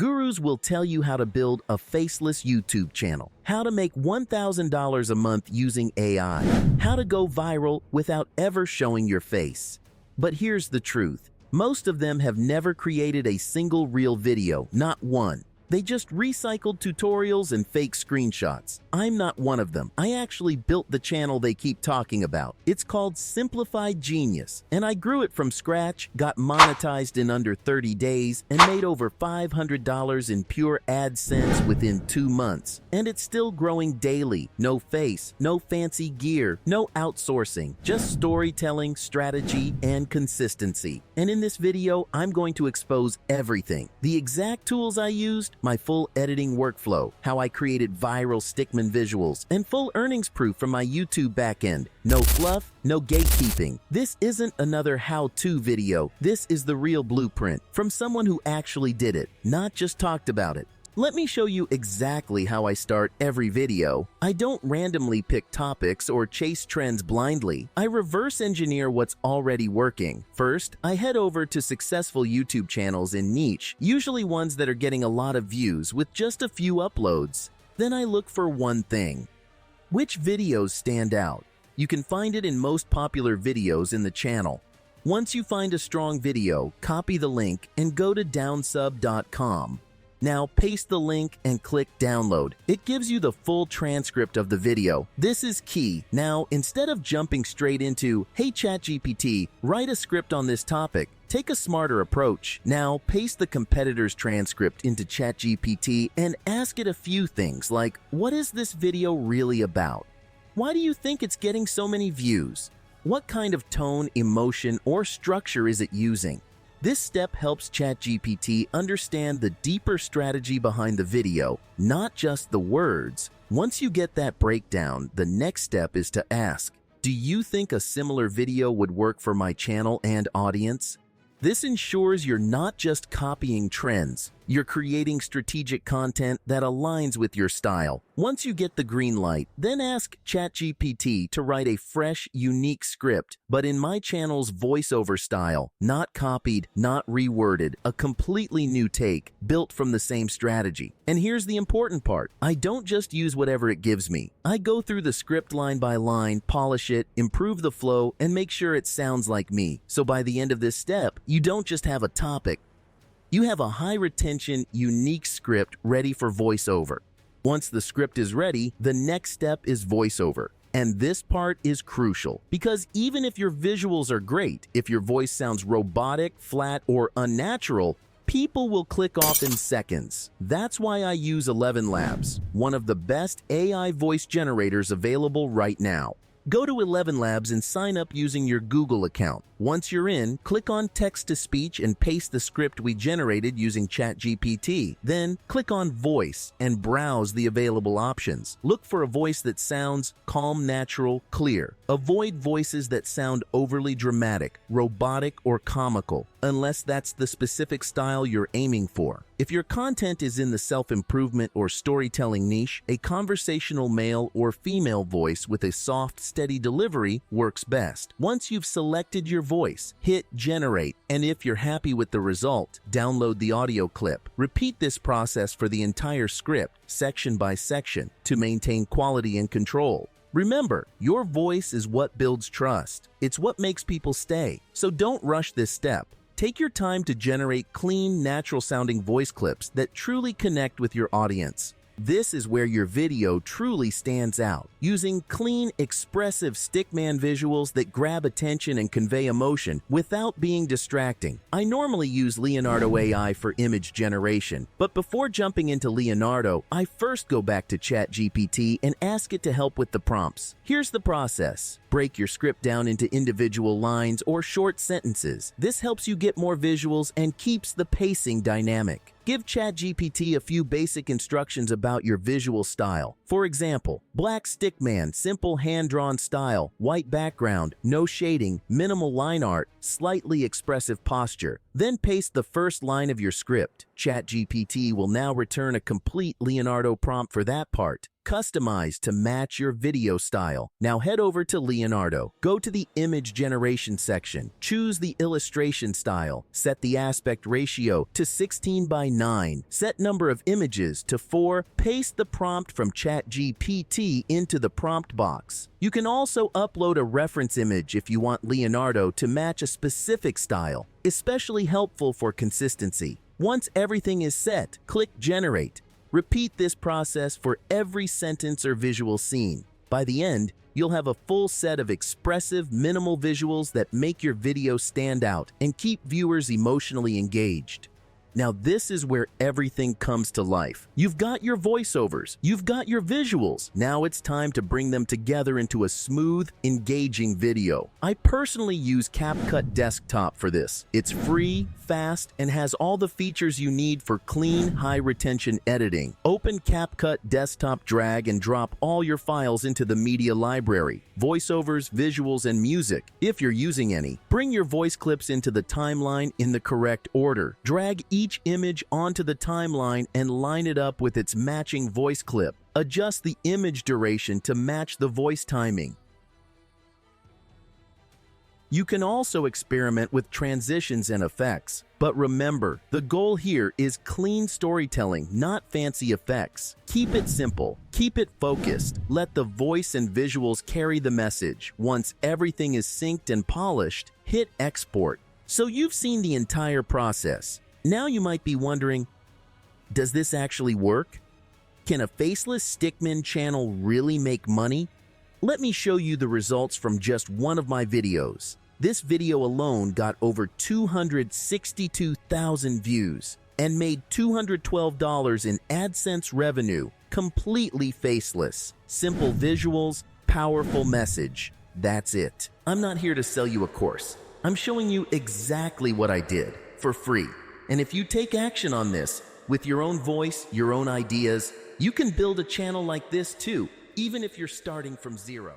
Gurus will tell you how to build a faceless YouTube channel, how to make $1,000 a month using AI, how to go viral without ever showing your face. But here's the truth. Most of them have never created a single real video, not one. They just recycled tutorials and fake screenshots. I'm not one of them. I actually built the channel they keep talking about. It's called Simplified Genius, and I grew it from scratch, got monetized in under 30 days, and made over $500 in pure AdSense within 2 months. And it's still growing daily. No face, no fancy gear, no outsourcing, just storytelling, strategy, and consistency. And in this video, I'm going to expose everything. The exact tools I used, my full editing workflow, how I created viral Stickman visuals, and full earnings proof from my YouTube backend. No fluff, no gatekeeping. This isn't another how-to video. This is the real blueprint from someone who actually did it, not just talked about it. Let me show you exactly how I start every video. I don't randomly pick topics or chase trends blindly. I reverse engineer what's already working. First, I head over to successful YouTube channels in niche, usually ones that are getting a lot of views with just a few uploads. Then I look for one thing. Which videos stand out? You can find it in most popular videos in the channel. Once you find a strong video, copy the link and go to downsub.com. Now paste the link and click download. It gives you the full transcript of the video. This is key. Now, instead of jumping straight into, "Hey ChatGPT, write a script on this topic," take a smarter approach. Now, paste the competitor's transcript into ChatGPT and ask it a few things like, what is this video really about? Why do you think it's getting so many views? What kind of tone, emotion, or structure is it using? This step helps ChatGPT understand the deeper strategy behind the video, not just the words. Once you get that breakdown, the next step is to ask, do you think a similar video would work for my channel and audience? This ensures you're not just copying trends. You're creating strategic content that aligns with your style. Once you get the green light, then ask ChatGPT to write a fresh, unique script, but in my channel's voiceover style, not copied, not reworded, a completely new take, built from the same strategy. And here's the important part. I don't just use whatever it gives me. I go through the script line by line, polish it, improve the flow, and make sure it sounds like me. So by the end of this step, you don't just have a topic. You have a high-retention, unique script ready for voiceover. Once the script is ready, the next step is voiceover. And this part is crucial, because even if your visuals are great, if your voice sounds robotic, flat, or unnatural, people will click off in seconds. That's why I use ElevenLabs, one of the best AI voice generators available right now. Go to ElevenLabs and sign up using your Google account. Once you're in, click on text-to-speech and paste the script we generated using ChatGPT. Then, click on Voice and browse the available options. Look for a voice that sounds calm, natural, clear. Avoid voices that sound overly dramatic, robotic, or comical, unless that's the specific style you're aiming for. If your content is in the self-improvement or storytelling niche, a conversational male or female voice with a soft, steady delivery works best. Once you've selected your voice, hit Generate, and if you're happy with the result, download the audio clip. Repeat this process for the entire script, section by section, to maintain quality and control. Remember, your voice is what builds trust. It's what makes people stay. So don't rush this step. Take your time to generate clean, natural-sounding voice clips that truly connect with your audience. This is where your video truly stands out, using clean, expressive Stickman visuals that grab attention and convey emotion without being distracting. I normally use Leonardo AI for image generation, but before jumping into Leonardo, I first go back to ChatGPT and ask it to help with the prompts. Here's the process. Break your script down into individual lines or short sentences. This helps you get more visuals and keeps the pacing dynamic. Give ChatGPT a few basic instructions about your visual style. For example, black Stickman, simple hand-drawn style, white background, no shading, minimal line art, slightly expressive posture. Then paste the first line of your script. ChatGPT will now return a complete Leonardo prompt for that part. customized to match your video style. Now head over to Leonardo. Go to the image generation section. Choose the illustration style. Set the aspect ratio to 16:9. Set number of images to 4. Paste the prompt from ChatGPT into the prompt box. You can also upload a reference image if you want Leonardo to match a specific style, especially helpful for consistency. Once everything is set, click Generate. Repeat this process for every sentence or visual scene. By the end, you'll have a full set of expressive, minimal visuals that make your video stand out and keep viewers emotionally engaged. Now this is where everything comes to life. You've got your voiceovers, you've got your visuals. Now it's time to bring them together into a smooth, engaging video. I personally use CapCut Desktop for this. It's free, fast, and has all the features you need for clean, high-retention editing. Open CapCut Desktop, drag and drop all your files into the media library, voiceovers, visuals, and music, if you're using any. Bring your voice clips into the timeline in the correct order. Drag each image onto the timeline and line it up with its matching voice clip. Adjust the image duration to match the voice timing. You can also experiment with transitions and effects. But remember, the goal here is clean storytelling, not fancy effects. Keep it simple, keep it focused. Let the voice and visuals carry the message. Once everything is synced and polished, hit export. So you've seen the entire process. Now you might be wondering, does this actually work? Can a faceless Stickman channel really make money? Let me show you the results from just one of my videos. This video alone got over 262,000 views and made $212 in AdSense revenue, completely faceless. Simple visuals, powerful message. That's it. I'm not here to sell you a course. I'm showing you exactly what I did for free. And if you take action on this with your own voice, your own ideas, you can build a channel like this too, even if you're starting from zero.